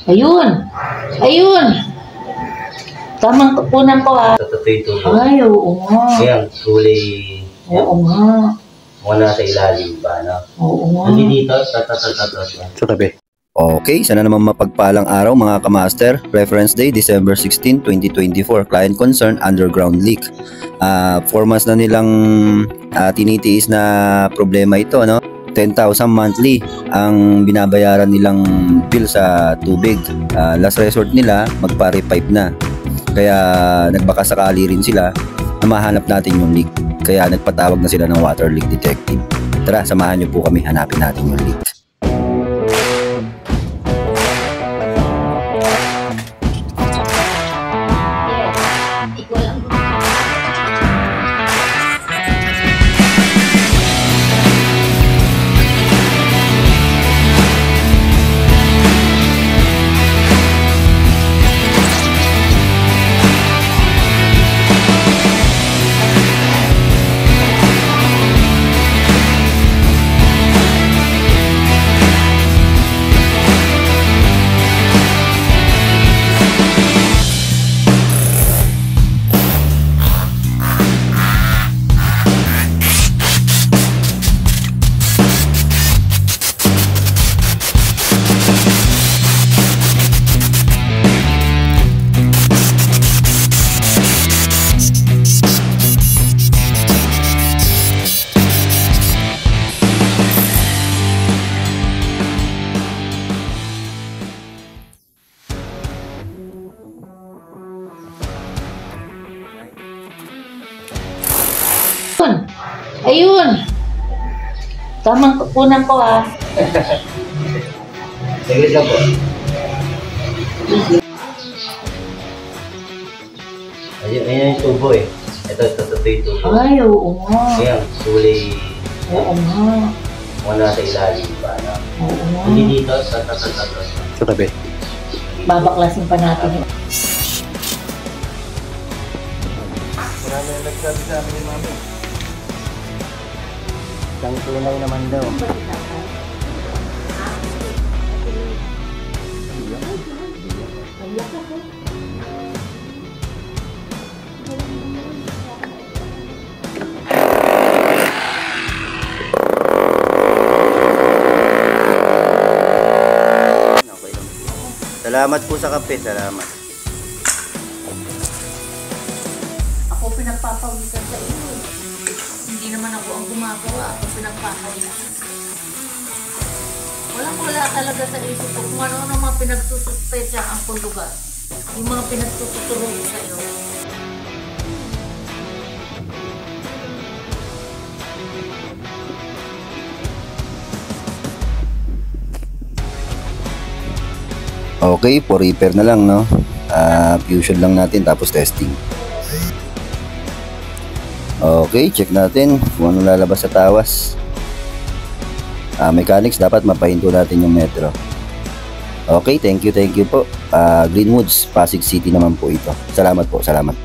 Ayun! Ayun! Tamang kukunan ko ah. Tatutoy tubo. Ay, oo nga. Ayan, kulay. Oo nga. Muna sa ilalim ba, no? Oo nga. Hindi dito, tatatatatatat. Sa tabi. Okay, sana naman mapagpalang araw mga kamaster. Reference day, December 16, 2024. Client concern, underground leak. 4 months na nilang tinitiis na problema ito, no? 10,000 monthly ang binabayaran nilang bill sa tubig. Last resort nila, magpa-repipe na. Kaya nagbaka sakali rin sila na mahanap natin yung leak. Kaya nagpatawag na sila ng water leak detective. Tara, samahan niyo po kami, hanapin natin yung leak. Ayun! Tamang kukunan ko ah. Sige lang po. Ayun yung tubo eh. Ito, tatutoy tubo. Ay, oo nga. Ayan, kulay. Oo nga. Muna sa ilalim ba, no? Oo nga. Hindi dito, tatatatatatat. Sa tabi. Babaklasin pa natin yun. Marami na nagsabi sa amin ni Mami. Isang tunay naman daw. Salamat po sa kape, salamat. Ako pinagpapawisan sa iyo. Hindi naman ako ang gumagawa. Ako pinagpapawisan. Wala talaga sa isip ko kung ano mga pinagsususpecha ang lugar. Yung mga pinagsusuturong sa iyo. Okay, for repair na lang, no? Fusion lang natin tapos testing. Okay, check natin kung ano lalabas sa tawas. Mechanics, dapat mapahinto natin yung metro. Okay, thank you po. Greenwoods, Pasig City naman po ito. Salamat po, salamat.